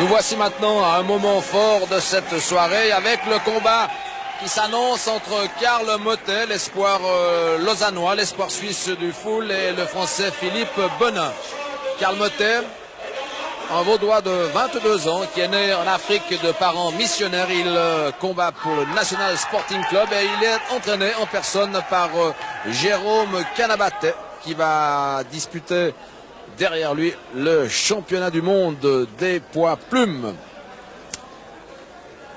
Nous voici maintenant à un moment fort de cette soirée avec le combat qui s'annonce entre Karl Mottet, l'espoir lausannois, l'espoir suisse du foule, et le français Philippe Benin. Karl Mottet, un Vaudois de 22 ans qui est né en Afrique de parents missionnaires. Il combat pour le National Sporting Club et il est entraîné en personne par Jérôme Canabatet qui va disputer derrière lui le championnat du monde des poids plumes.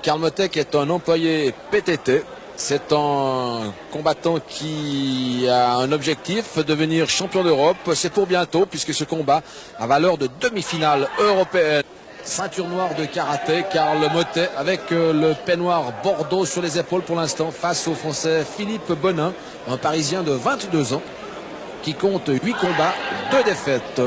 Karl Mottet qui est un employé PTT. C'est un combattant qui a un objectif, devenir champion d'Europe. C'est pour bientôt puisque ce combat a valeur de demi-finale européenne. Ceinture noire de karaté, Karl Mottet avec le peignoir bordeaux sur les épaules pour l'instant face au français Philippe Benin, un Parisien de 22 ans qui compte 8 combats, 2 défaites.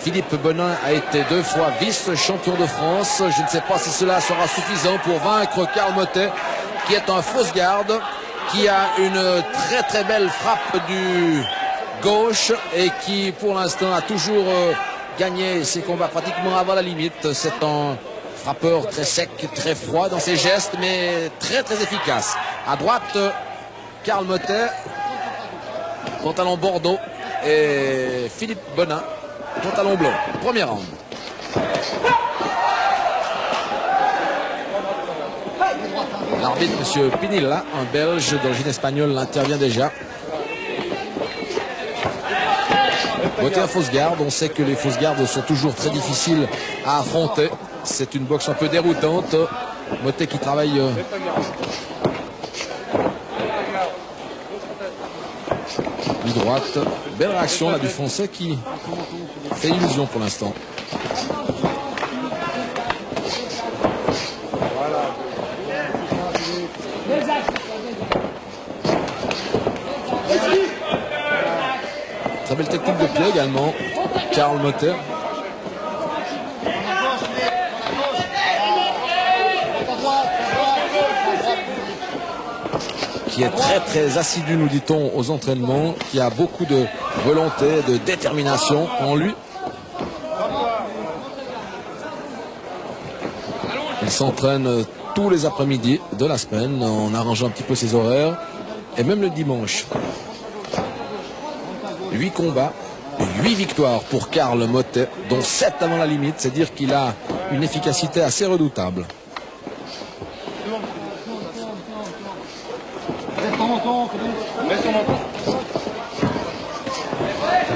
Philippe Benin a été 2 fois vice-champion de France. Je ne sais pas si cela sera suffisant pour vaincre Karl Mottet, qui est un fausse garde, qui a une très très belle frappe du gauche et qui pour l'instant a toujours gagné ses combats pratiquement avant la limite. C'est un frappeur très sec, très froid dans ses gestes, mais très très efficace. À droite, Karl Mottet, pantalon bordeaux, et Philippe Benin, pantalon blanc. Premier round. L'arbitre, M. Pinilla, un Belge d'origine espagnole, intervient déjà. Mottet en fausse garde. On sait que les fausses gardes sont toujours très difficiles à affronter. C'est une boxe un peu déroutante. Mottet qui travaille mi-droite. Belle réaction là du français qui fait illusion pour l'instant. Très belle technique de pied également, Karl Mottet. Qui est très très assidu, nous dit-on, aux entraînements, qui a beaucoup de volonté, de détermination en lui. Il s'entraîne tous les après-midi de la semaine en arrangeant un petit peu ses horaires et même le dimanche. 8 combats, 8 victoires pour Karl Mottet, dont 7 avant la limite. C'est dire qu'il a une efficacité assez redoutable.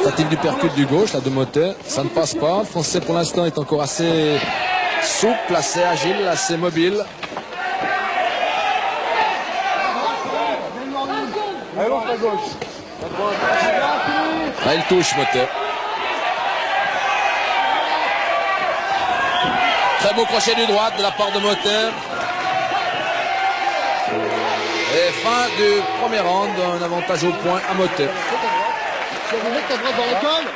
Tentative du percute du gauche, là de Mottet, ça ne passe pas. Le français pour l'instant est encore assez souple, assez agile, assez mobile. Là, il touche Mottet. Très beau crochet du droite de la part de Mottet. Et fin du premier round, un avantage au point à Mottet. Tu vas mettre ta droite dans la gueule.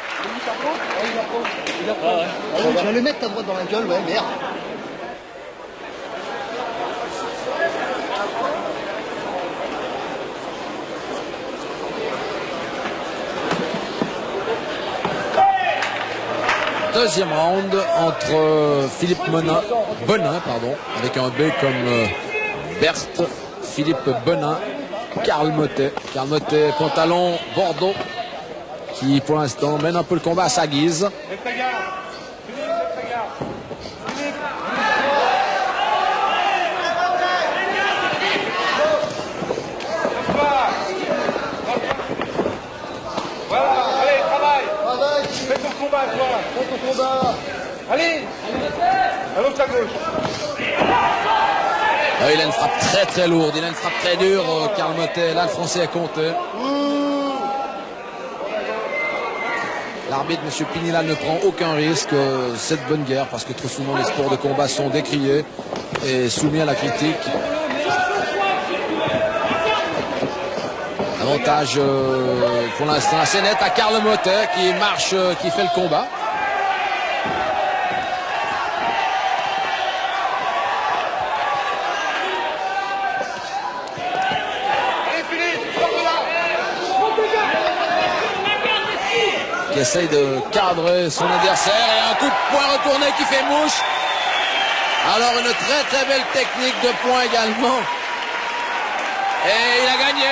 Tu vas le mettre ta droite dans la gueule, ouais, merde. Deuxième round entre Philippe Benin, avec un B comme Berthe, Philippe Benin, Karl Mottet. Karl Mottet, pantalon bordeaux, qui pour l'instant mène un peu le combat à sa guise. Voilà, allez, travaille. Fais ton combat, toi. Fais ton combat. Allez. Allons à gauche. Il a une frappe très très lourde, il a une frappe très dure, Karl Mottet. Là, le français est compté. L'arbitre, M. Pinilla, ne prend aucun risque. Cette bonne guerre, parce que trop souvent les sports de combat sont décriés et soumis à la critique. Avantage pour l'instant assez net à Karl Mottet qui marche, qui fait le combat. Qui essaye de cadrer son adversaire et un coup de poing retourné qui fait mouche. Alors une très très belle technique de poing également. Et il a gagné.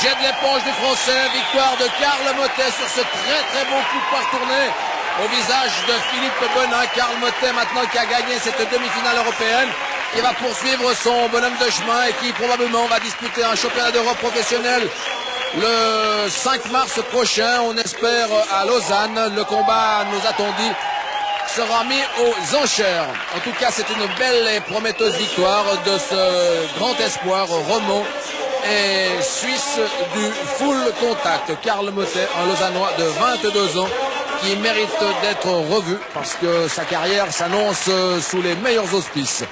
Jette l'éponge du Français. Victoire de Karl Mottet sur ce très très bon coup de poing retourné au visage de Philippe Bonin. Karl Mottet maintenant qui a gagné cette demi-finale européenne, qui va poursuivre son bonhomme de chemin et qui probablement va disputer un championnat d'Europe professionnel le 5 mars prochain. On espère à Lausanne. Le combat, nous a-t-on dit, sera mis aux enchères. En tout cas, c'est une belle et prometteuse victoire de ce grand espoir roman et suisse du full contact. Karl Mottet, un Lausannois de 22 ans qui mérite d'être revu parce que sa carrière s'annonce sous les meilleurs auspices.